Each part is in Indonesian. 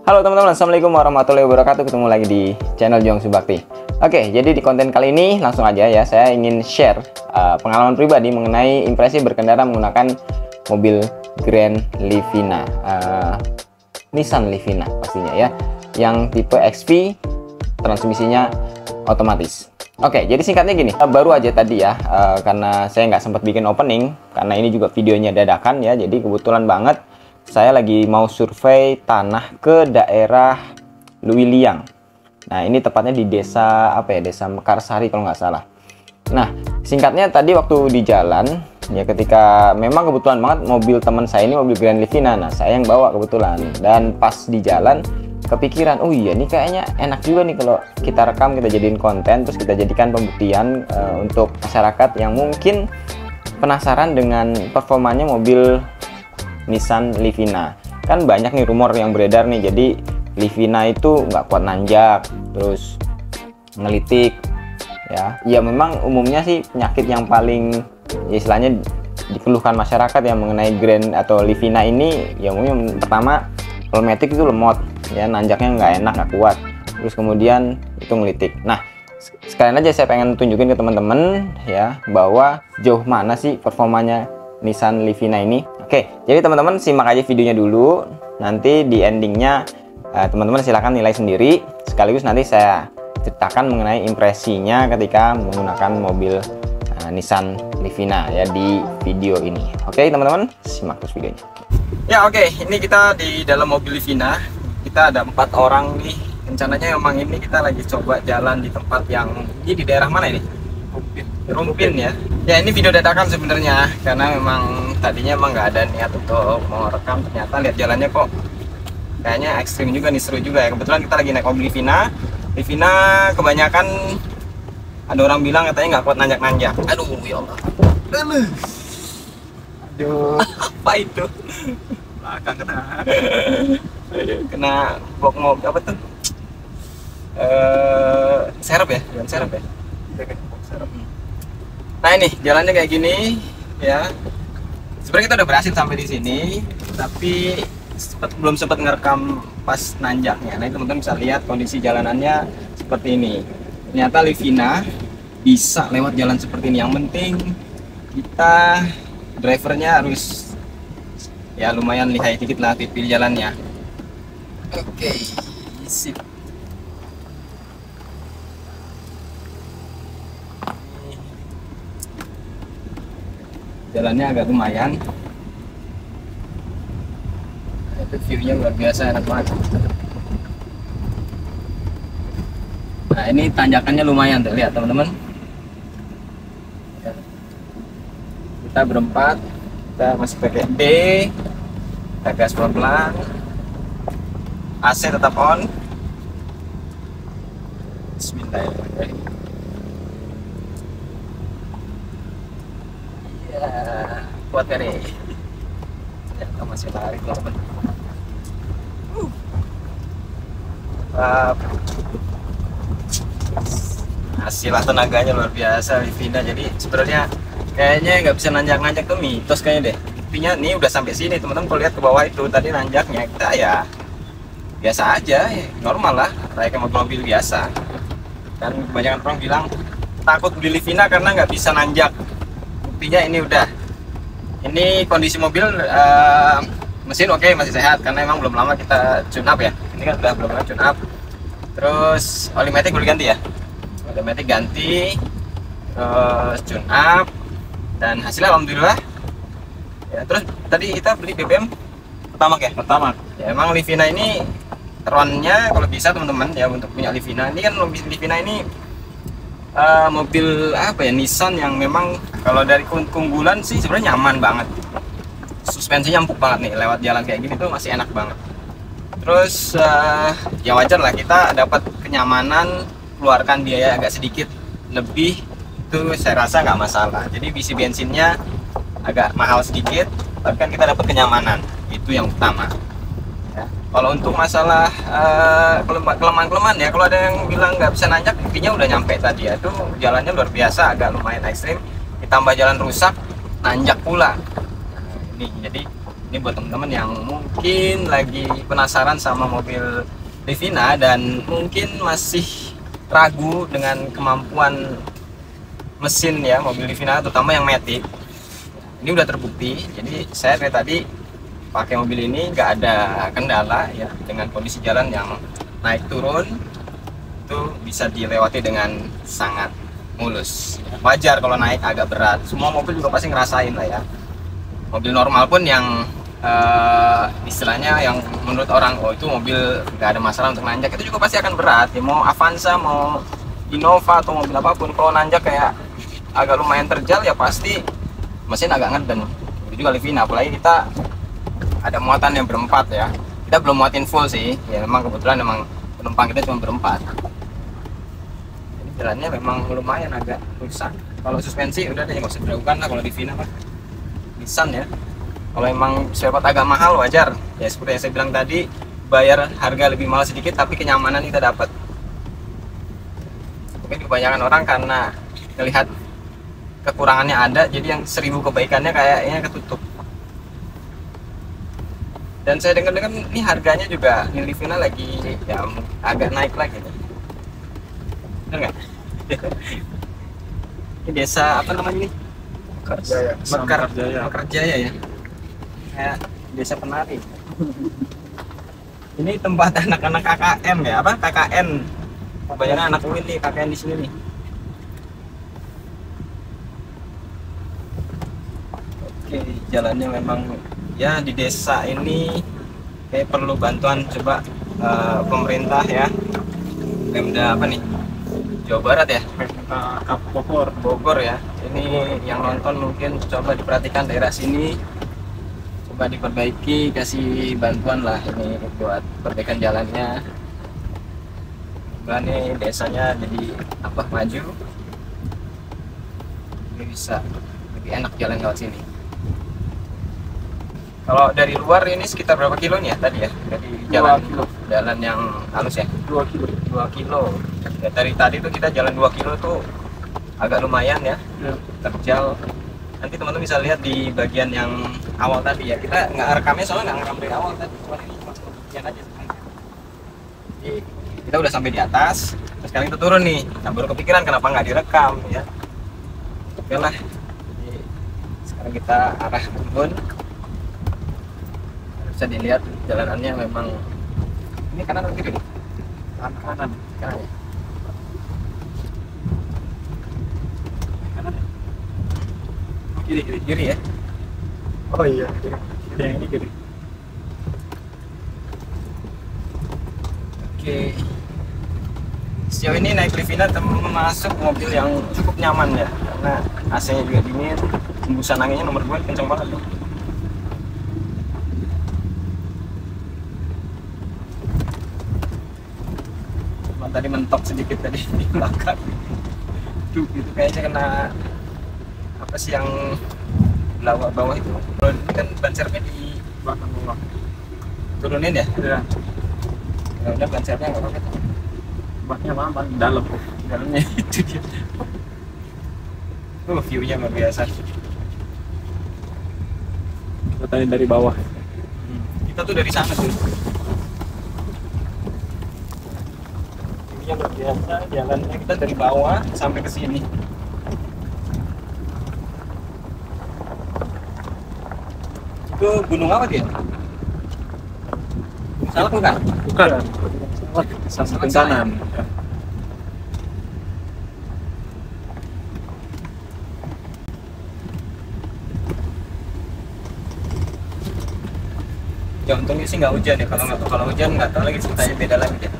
Halo teman-teman, assalamualaikum warahmatullahi wabarakatuh. Ketemu lagi di channel Juang Subakti. Oke, jadi di konten kali ini langsung aja ya, saya ingin share pengalaman pribadi mengenai impresi berkendara menggunakan mobil Grand Livina, Nissan Livina pastinya ya, yang tipe XV, transmisinya otomatis. Oke, jadi singkatnya gini, baru aja tadi ya, karena saya nggak sempat bikin opening, karena ini juga videonya dadakan ya, jadi kebetulan banget saya lagi mau survei tanah ke daerah Luiliang. Nah, ini tepatnya di desa apa ya, desa Mekarsari kalau nggak salah. Nah, singkatnya tadi waktu di jalan ya, ketika memang kebetulan banget mobil teman saya ini mobil Grand Livina, nah saya yang bawa kebetulan, dan pas di jalan kepikiran, oh iya ini kayaknya enak juga nih kalau kita rekam, kita jadiin konten, terus kita jadikan pembuktian untuk masyarakat yang mungkin penasaran dengan performanya mobil Nissan Livina. Kan banyak nih rumor yang beredar nih, jadi Livina itu nggak kuat nanjak, terus ngelitik ya. Ya memang umumnya sih penyakit yang paling ya, istilahnya dikeluhkan masyarakat yang mengenai Grand atau Livina ini ya, umumnya pertama kolmetik itu lemot ya, nanjaknya nggak enak, nggak kuat, terus kemudian itu ngelitik. Nah, sekalian aja saya pengen tunjukin ke teman-teman ya, bahwa jauh mana sih performanya Nissan Livina ini. Oke, jadi teman-teman simak aja videonya dulu, nanti di endingnya teman-teman silahkan nilai sendiri, sekaligus nanti saya ceritakan mengenai impresinya ketika menggunakan mobil Nissan Livina ya di video ini. Oke teman-teman, simak terus videonya. Ya oke, ini kita di dalam mobil Livina, kita ada 4 orang nih. Rencananya memang ini kita lagi coba jalan di tempat yang di daerah mana ini? Rumpin ya. Ya ini video dadakan sebenarnya, karena memang tadinya emang nggak ada niat untuk mau rekam, ternyata lihat jalannya kok kayaknya ekstrim juga nih, seru juga ya. Kebetulan kita lagi naik mobil Livina. Livina kebanyakan ada orang bilang katanya nggak kuat nanjak-nanjak. Aduh ya Allah. Aduh. Apa itu? Belakang kena blok mobil apa tuh? Serep ya? Jalan serep ya? Nah ini jalannya kayak gini ya. Sebenarnya kita udah berhasil sampai di sini, tapi belum sempat ngerekam pas nanjaknya. Nah teman-teman bisa lihat kondisi jalanannya seperti ini. Ternyata Livina bisa lewat jalan seperti ini. Yang penting kita drivernya harus ya lumayan lihai dikit lah pilih jalannya. Oke, sip. Jalannya agak lumayan. Itu view-nya luar biasa, enak banget. Nah ini tanjakannya lumayan tuh, lihat teman-teman. Kita berempat, kita masih pakai D, kita gas pelan-pelan, AC tetap on. Bismillahirrahmanirrahim. Ya, kuat kan nih? Ternyata masih lari teman-teman. Hasil tenaganya luar biasa Livina. Jadi sebenarnya kayaknya nggak bisa nanjak-nanjak tuh mitos kayaknya deh. Intinya nih udah sampai sini teman-teman, kalau lihat ke bawah itu tadi nanjaknya kita ya biasa aja ya, normal lah kayak mobil-mobil biasa. Dan kebanyakan orang bilang takut beli Livina karena nggak bisa nanjak. Buktinya ini udah, ini kondisi mobil mesin oke, masih sehat karena emang belum lama kita tune up ya. Ini kan udah belum lama tune up. Terus oli matic udah ganti ya, oli matic ganti, terus tune up, dan hasilnya alhamdulillah ya. Terus tadi kita beli BBM pertamax ya, pertamax ya. Emang Livina ini runnya kalau bisa teman-teman ya, untuk punya Livina ini kan, Livina ini mobil apa ya, Nissan yang memang kalau dari keunggulan sih sebenarnya nyaman banget. Suspensinya empuk banget nih, lewat jalan kayak gini tuh masih enak banget. Terus ya wajar lah kita dapat kenyamanan, keluarkan biaya agak sedikit lebih, itu saya rasa nggak masalah. Jadi isi bensinnya agak mahal sedikit, tapi kan kita dapat kenyamanan, itu yang utama ya. Kalau untuk masalah kelemahan-kelemahan ya, kalau ada yang bilang nggak bisa nanjak, intinya udah nyampe tadi ya, itu jalannya luar biasa, agak lumayan ekstrim, ditambah jalan rusak, nanjak pula. Nah, ini jadi Ini buat teman-teman yang mungkin lagi penasaran sama mobil Livina dan mungkin masih ragu dengan kemampuan mesin ya mobil Livina, terutama yang Matic. Ini udah terbukti. Jadi saya dari tadi pakai mobil ini nggak ada kendala ya, dengan kondisi jalan yang naik turun itu bisa dilewati dengan sangat mulus. Wajar kalau naik agak berat. Semua mobil juga pasti ngerasain lah ya. Mobil normal pun yang istilahnya yang menurut orang itu mobil nggak ada masalah untuk nanjak, itu juga pasti akan berat ya. Mau Avanza, mau Innova atau mobil apapun, kalau nanjak kayak agak lumayan terjal ya pasti mesin agak ngeden. Itu juga Livina, apalagi kita ada muatan yang berempat ya. Kita belum muatin full sih ya, memang kebetulan memang penumpang kita cuma berempat. Jadi jalannya memang lumayan agak rusak. Kalau suspensi udah deh nggak usah diragukan lah kalau Livina mah. Nissan ya. Kalau emang spare part agak mahal wajar ya, seperti yang saya bilang tadi, bayar harga lebih mahal sedikit tapi kenyamanan kita dapat. Mungkin kebanyakan orang karena melihat kekurangannya ada, jadi yang 1000 kebaikannya kayaknya ketutup. Dan saya dengar-dengar ini harganya juga ini Livina lagi ya agak naik lagi nih. Bener nggak? Ini desa apa namanya ini? Mekarjaya ya. Kayak desa penari. Ini tempat anak-anak KKM ya, apa KKN. Kebanyakan anak UIN nih KKN di sini nih. Oke, jalannya memang ya di desa ini kayak perlu bantuan coba pemerintah ya. Pemda apa nih? Jawa Barat ya? Bogor ya. Ini yang nonton mungkin coba diperhatikan daerah sini. Coba diperbaiki, kasih bantuan lah ini buat perbaikan jalannya. Nah, ini desanya jadi apa maju, ini bisa lebih enak jalan lewat sini. Kalau dari luar ini sekitar berapa kilonya tadi ya? Dari jalan yang halus ya? 2 kilo. 2 kilo. Ya, dari tadi tuh kita jalan 2 kilo tuh agak lumayan ya, terjal. Nanti teman-teman bisa lihat di bagian yang awal tadi ya, kita nggak rekamnya soalnya nggak ngerekam dari awal tadi, cuma ini cuma bagian aja sebenarnya. Jadi kita udah sampai di atas, terus sekarang kita turun nih. Nah, baru kepikiran kenapa nggak direkam ya. Oke lah, jadi sekarang kita arah turun. Bisa dilihat jalanannya memang ini kanan atau kiri? Kanan ya. Kiri ya. Oh iya, yang ini kiri. Oke, sejauh ini naik Livina termasuk mobil yang cukup nyaman ya, karena AC-nya juga dingin, hembusan anginnya nomor 2 kencang banget tuh. Tadi mentok sedikit tadi di belakang. Duh, itu kayaknya kena apa sih yang bawah itu. Kalau ini kan ban serepnya di belakang bawah. Turunin ya? Iya. Ya udah, ban serepnya nggak apa-apa. Baknya lama di dalam. Dalamnya itu dia. View-nya luar biasa. Kita tadi dari bawah. Kita tuh dari sana tuh. Yang luar biasa, jalannya kita dari bawah sampai ke sini. Itu gunung apa dia? Salah bukan? Bukan. Samping kanan. Ya untungnya sih nggak hujan ya. Kalau hujan nggak tahu lagi ceritanya, beda lagi ya.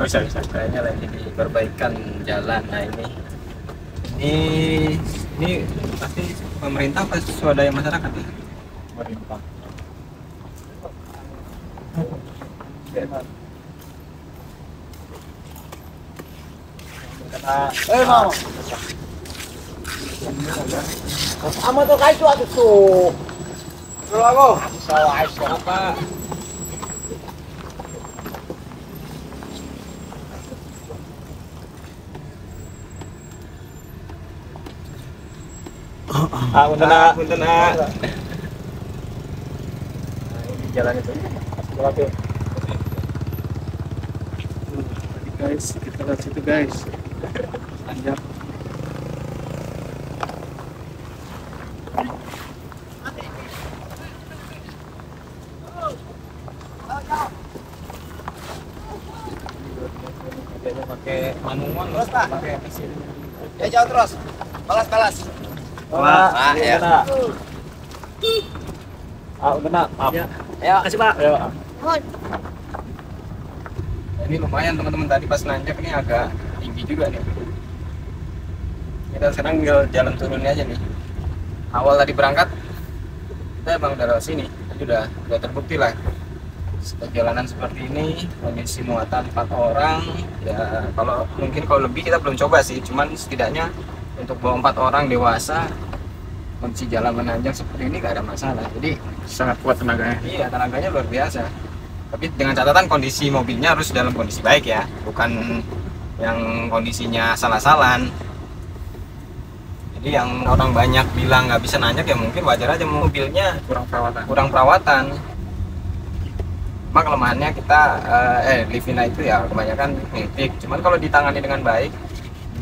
Bisa kayaknya lagi diperbaikan jalan. Nah ini pasti pemerintah apa swadaya masyarakat ya? Pemerintah. Mau. Ama tuh kayak itu aku tuh. Kalau aku, salah apa? Punten nak. Ini jalan itu. Oke. Guys, kita lihat situ guys. Tanjak. Pakai manual terus Pak. Pakai mesin. Ya jauh terus. Balas. Ya. Udah nak. Maaf. Ya, kasih Pak. Ayo. Ini lumayan teman-teman, tadi pas nanjak ini agak tinggi juga nih. Kita sekarang tinggal jalan turunnya aja nih. Awal tadi berangkat kita emang udah lewat sini, jadi udah terbukti lah. Perjalanan seperti ini, kondisi muatan 4 orang ya, kalau lebih kita belum coba sih, cuman setidaknya untuk bawa 4 orang dewasa kondisi jalan menanjak seperti ini gak ada masalah, jadi Sangat kuat tenaganya. iya, tenaganya luar biasa. Tapi dengan catatan kondisi mobilnya harus dalam kondisi baik ya, bukan yang kondisinya salah-salan. Jadi yang orang banyak bilang nggak bisa nanjak ya mungkin wajar aja, mobilnya kurang perawatan. Memang kelemahannya kita Livina itu ya kebanyakan ngelitik. Cuman kalau ditangani dengan baik,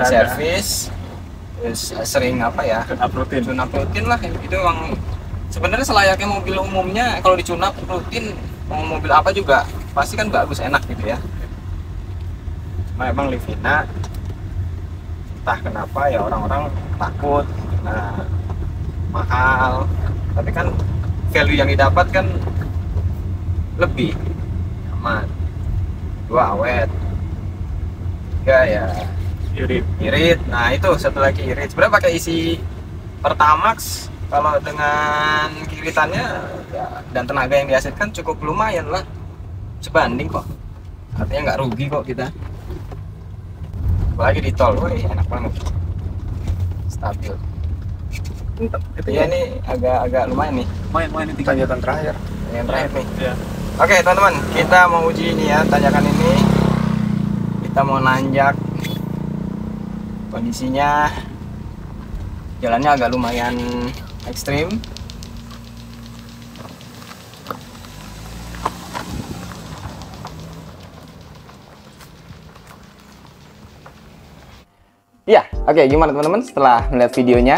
servis, sering tune up rutin lah, itu emang sebenarnya selayaknya mobil umumnya. Kalau di tune up rutin, mau mobil apa juga pasti kan bagus, enak gitu ya. Cuma emang Livina entah kenapa ya orang-orang takut mahal, tapi kan value yang didapat kan lebih aman. 2 awet, 3 ya irit. Nah itu satu lagi irit. Sebenarnya pakai isi Pertamax, kalau dengan kiritannya ya, dan tenaga yang dihasilkan cukup lumayan lah, sebanding kok, artinya nggak rugi kok kita. Apalagi di tol, woi enak banget, stabil. Ya ini agak lumayan nih. Lumayan ini tanjakan terakhir. Yang terakhir nih. Iya. Oke teman-teman, kita mau uji ini ya, tanjakan ini. Kita mau nanjak. Kondisinya jalannya agak lumayan ekstrim. Ya, oke, gimana teman-teman setelah melihat videonya?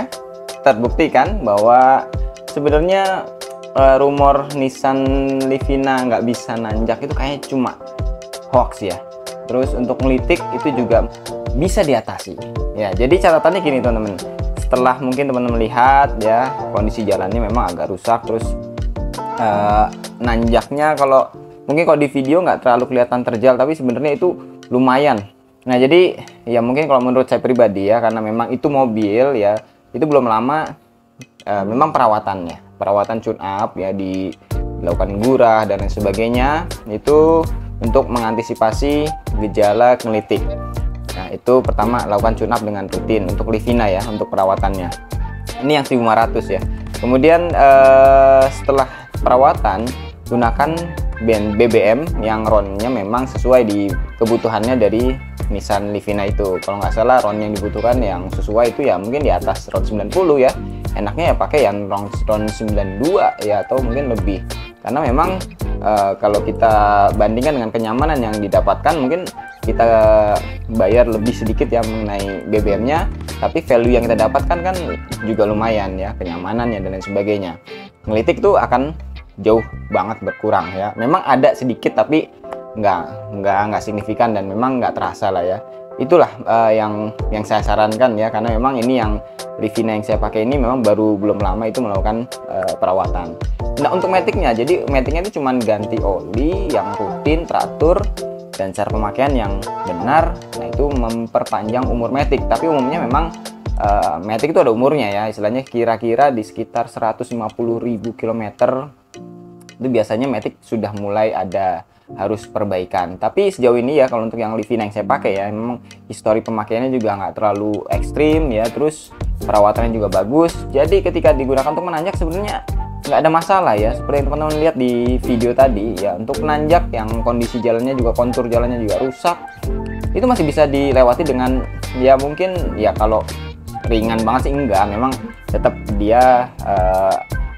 Terbuktikan bahwa sebenarnya rumor Nissan Livina nggak bisa nanjak itu kayaknya cuma hoax ya. Terus untuk ngelitik itu juga bisa diatasi ya. Jadi catatannya gini teman-teman, setelah mungkin teman-teman lihat ya kondisi jalannya memang agak rusak, terus nanjaknya kalau di video nggak terlalu kelihatan terjal, tapi sebenarnya itu lumayan. Nah jadi ya mungkin kalau menurut saya pribadi ya, karena memang itu mobil ya, itu belum lama memang perawatan tune up ya, dilakukan gurah dan lain sebagainya, itu untuk mengantisipasi gejala ngelitik. Nah itu pertama, lakukan tune up dengan rutin untuk Livina ya, untuk perawatannya ini yang 1500 ya. Kemudian setelah perawatan gunakan BBM yang RON-nya memang sesuai di kebutuhannya dari Nissan Livina itu. Kalau nggak salah RON yang dibutuhkan yang sesuai itu ya mungkin di atas RON 90 ya. Enaknya ya pakai yang RON 92 ya, atau mungkin lebih, karena memang kalau kita bandingkan dengan kenyamanan yang didapatkan, mungkin kita bayar lebih sedikit ya mengenai BBM-nya, tapi value yang kita dapatkan kan juga lumayan ya, kenyamanannya dan lain sebagainya. Ngelitik tuh akan jauh banget berkurang ya. Memang ada sedikit tapi nggak signifikan dan memang nggak terasa lah ya. Itulah yang saya sarankan ya, karena memang ini yang Livina yang saya pakai ini memang belum lama itu melakukan perawatan. Nah untuk maticnya, jadi maticnya itu cuma ganti oli yang rutin, teratur, dan cara pemakaian yang benar. Nah itu memperpanjang umur matic, tapi umumnya memang matic itu ada umurnya ya, istilahnya kira-kira di sekitar 150.000 km itu biasanya matic sudah mulai ada harus perbaikan. Tapi sejauh ini ya kalau untuk yang Livina yang saya pakai ya, memang histori pemakaiannya juga nggak terlalu ekstrim ya, terus perawatannya juga bagus. Jadi ketika digunakan untuk menanjak sebenarnya nggak ada masalah ya, seperti yang teman-teman lihat di video tadi ya. Untuk menanjak yang kondisi jalannya juga, kontur jalannya juga rusak, itu masih bisa dilewati dengan ya mungkin ya, kalau ringan banget sih enggak, memang tetap dia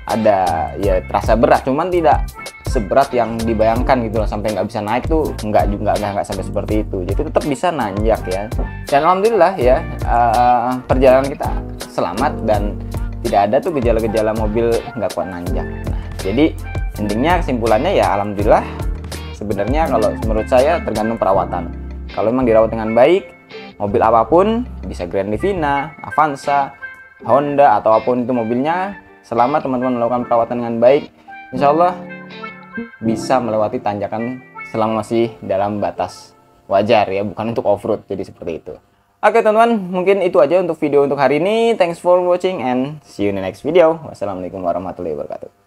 ada ya terasa berat, cuman tidak seberat yang dibayangkan gitu loh, sampai nggak bisa naik tuh nggak sampai seperti itu, jadi tetap bisa nanjak ya. Dan alhamdulillah ya, perjalanan kita selamat dan tidak ada tuh gejala-gejala mobil nggak kuat nanjak. Nah, jadi intinya kesimpulannya ya alhamdulillah, sebenarnya kalau menurut saya tergantung perawatan. Kalau memang dirawat dengan baik, mobil apapun, bisa Grand Livina, Avanza, Honda atau apapun itu mobilnya, selama teman-teman melakukan perawatan dengan baik, insya Allah bisa melewati tanjakan selama masih dalam batas wajar ya, bukan untuk off-road, jadi seperti itu. Oke teman-teman, mungkin itu aja untuk video untuk hari ini. Thanks for watching and see you in the next video. Wassalamualaikum warahmatullahi wabarakatuh.